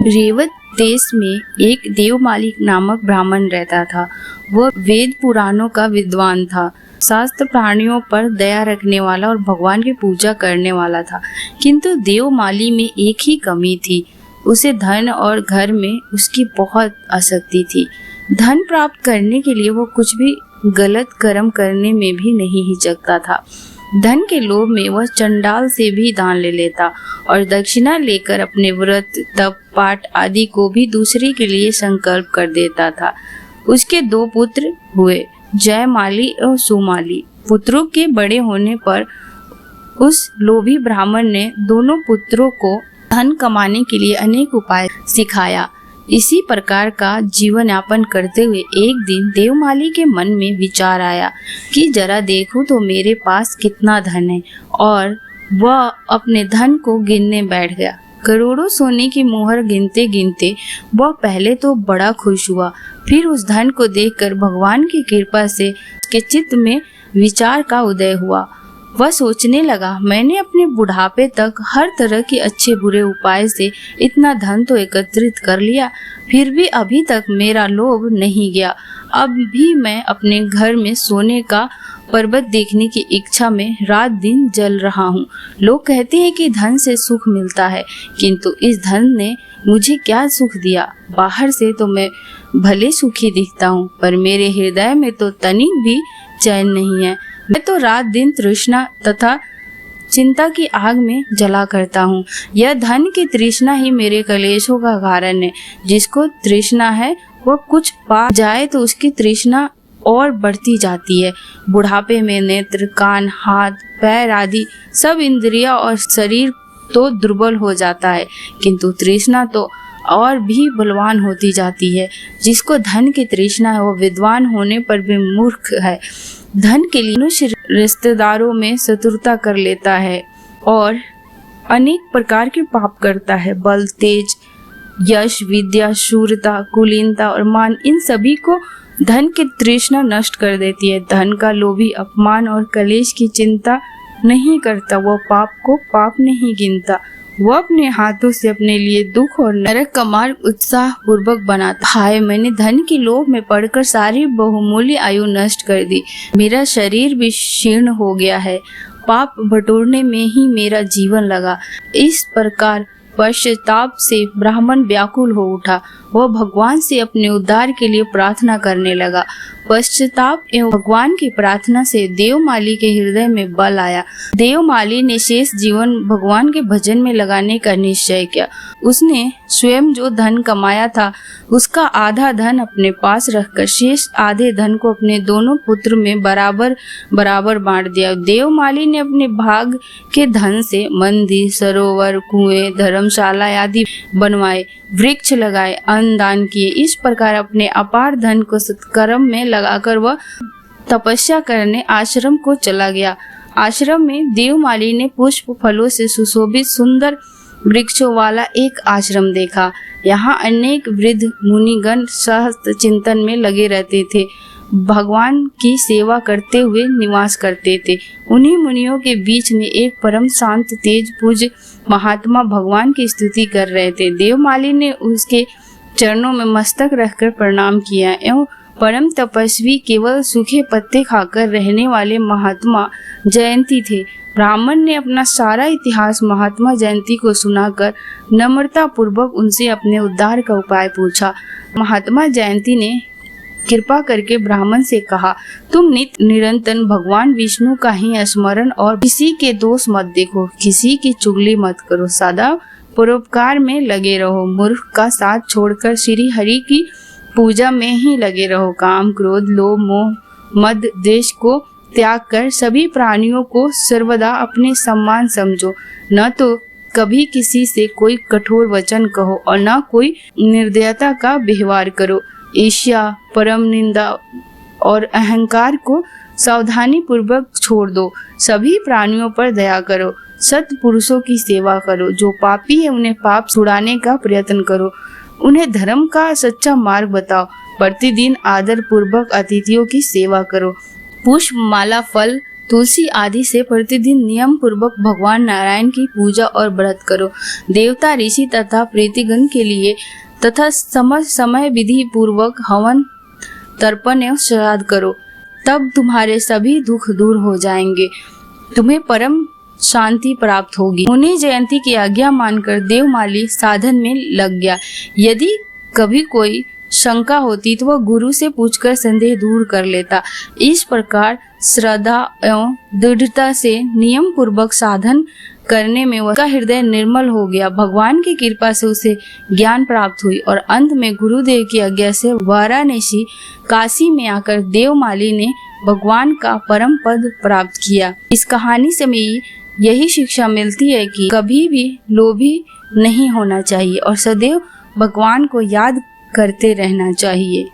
रेवत देश में एक देवमाली नामक ब्राह्मण रहता था। वह वेद पुराणों का विद्वान था, शास्त्र प्राणियों पर दया रखने वाला और भगवान की पूजा करने वाला था। किंतु देवमाली में एक ही कमी थी, उसे धन और घर में उसकी बहुत आसक्ति थी। धन प्राप्त करने के लिए वो कुछ भी गलत कर्म करने में भी नहीं हिचकता था। धन के लोभ में वह चंडाल से भी दान ले लेता और दक्षिणा लेकर अपने व्रत, तप, पाठ आदि को भी दूसरे के लिए संकल्प कर देता था। उसके 2 पुत्र हुए, जयमाली और सुमाली। पुत्रों के बड़े होने पर उस लोभी ब्राह्मण ने दोनों पुत्रों को धन कमाने के लिए अनेक उपाय सिखाया। इसी प्रकार का जीवन यापन करते हुए एक दिन देवमाली के मन में विचार आया कि जरा देखूं तो मेरे पास कितना धन है, और वह अपने धन को गिनने बैठ गया। करोड़ों सोने की मोहर गिनते गिनते वह पहले तो बड़ा खुश हुआ, फिर उस धन को देखकर भगवान की कृपा से उसके चित्त में विचार का उदय हुआ। वह सोचने लगा, मैंने अपने बुढ़ापे तक हर तरह के अच्छे बुरे उपाय से इतना धन तो एकत्रित कर लिया, फिर भी अभी तक मेरा लोभ नहीं गया। अब भी मैं अपने घर में सोने का पर्वत देखने की इच्छा में रात दिन जल रहा हूँ। लोग कहते हैं कि धन से सुख मिलता है, किंतु इस धन ने मुझे क्या सुख दिया। बाहर से तो मैं भले सुखी दिखता हूँ, पर मेरे हृदय में तो तनिक भी चैन नहीं है। मैं तो रात दिन तृष्णा तथा चिंता की आग में जला करता हूँ। यह धन की तृष्णा ही मेरे कलेशों का कारण है। जिसको तृष्णा है वह कुछ पा जाए तो उसकी तृष्णा और बढ़ती जाती है। बुढ़ापे में नेत्र, कान, हाथ, पैर आदि सब इंद्रियां और शरीर तो दुर्बल हो जाता है, किंतु तृष्णा तो और भी बलवान होती जाती है। जिसको धन की तृष्णा है वह विद्वान होने पर भी मूर्ख है। धन के लिए मनुष्य रिश्तेदारों में शत्रुता कर लेता है और अनेक प्रकार के पाप करता है। बल, तेज, यश, विद्या, शूरता, कुलीनता और मान, इन सभी को धन की तृष्णा नष्ट कर देती है। धन का लोभी अपमान और कलेश की चिंता नहीं करता, वह पाप को पाप नहीं गिनता। वह अपने हाथों से अपने लिए दुख और नरक का मार्ग उत्साह पूर्वक बनाता। हाय, मैंने धन के लोभ में पड़कर सारी बहुमूल्य आयु नष्ट कर दी। मेरा शरीर भी क्षीण हो गया है। पाप बटोरने में ही मेरा जीवन लगा। इस प्रकार पश्चाताप से ब्राह्मण व्याकुल हो उठा। वह भगवान से अपने उद्धार के लिए प्रार्थना करने लगा। पश्चाताप एवं भगवान की प्रार्थना से देवमाली के हृदय में बल आया। देवमाली ने शेष जीवन भगवान के भजन में लगाने का निश्चय किया। उसने स्वयं जो धन कमाया था उसका आधा धन अपने पास रखकर शेष आधे धन को अपने दोनों पुत्र में बराबर बराबर बांट दिया। देवमाली ने अपने भाग के धन से मंदिर, सरोवर, कुएं, धर्मशाला आदि बनवाए, वृक्ष लगाए, अन्न दान किए। इस प्रकार अपने अपार धन को सत्कर्म में लगाकर वह तपस्या करने आश्रम को चला गया। आश्रम में देवमाली ने पुष्प फलों से सुशोभित सुंदर वृक्षों वाला एक आश्रम देखा। यहाँ अनेक वृद्ध मुनिगण सहस्त्र चिंतन में लगे रहते थे, भगवान की सेवा करते हुए निवास करते थे। उन्हीं मुनियों के बीच में एक परम शांत तेज पूज्य महात्मा भगवान की स्तुति कर रहे थे। देवमाली ने उसके चरणों में मस्तक रखकर प्रणाम किया एवं परम तपस्वी केवल सूखे पत्ते खाकर रहने वाले महात्मा जयंती थे। ब्राह्मण ने अपना सारा इतिहास महात्मा जयंती को सुनाकर नम्रता पूर्वक उनसे अपने उद्धार का उपाय पूछा। महात्मा जयंती ने कृपा करके ब्राह्मण से कहा, तुम नित्य निरंतर भगवान विष्णु का ही स्मरण और किसी के दोष मत देखो, किसी की चुगली मत करो, सदा परोपकार में लगे रहो, मूर्ख का साथ छोड़कर श्री हरि की पूजा में ही लगे रहो। काम, क्रोध, लोभ, मोह, मद, द्वेष को त्याग कर सभी प्राणियों को सर्वदा अपने सम्मान समझो। न तो कभी किसी से कोई कठोर वचन कहो और न कोई निर्दयता का व्यवहार करो। ईर्ष्या, परम निंदा और अहंकार को सावधानी पूर्वक छोड़ दो। सभी प्राणियों पर दया करो। सत्पुरुषों की सेवा करो। जो पापी है उन्हें पाप छुड़ाने का प्रयत्न करो। उन्हें धर्म का सच्चा मार्ग बताओ। प्रतिदिन आदर पूर्वक अतिथियों की सेवा करो। पुष्प, माला, फल, तुलसी आदि से प्रतिदिन नियम पूर्वक भगवान नारायण की पूजा और व्रत करो। देवता, ऋषि तथा प्रीतिगण के लिए तथा समय विधि पूर्वक हवन, तर्पण एवं श्राद्ध करो, तब तुम्हारे सभी दुख दूर हो जाएंगे, तुम्हें परम शांति प्राप्त होगी। मुनि जयंती की आज्ञा मानकर देवमाली साधन में लग गया। यदि कभी कोई शंका होती तो वह गुरु से पूछकर संदेह दूर कर लेता। इस प्रकार श्रद्धा एवं दृढ़ता से नियम पूर्वक साधन करने में उसका हृदय निर्मल हो गया। भगवान की कृपा से उसे ज्ञान प्राप्त हुई और अंत में गुरुदेव की आज्ञा से वाराणसी काशी में आकर देवमाली ने भगवान का परम पद प्राप्त किया। इस कहानी से हमें यही शिक्षा मिलती है कि कभी भी लोभी नहीं होना चाहिए और सदैव भगवान को याद करते रहना चाहिए।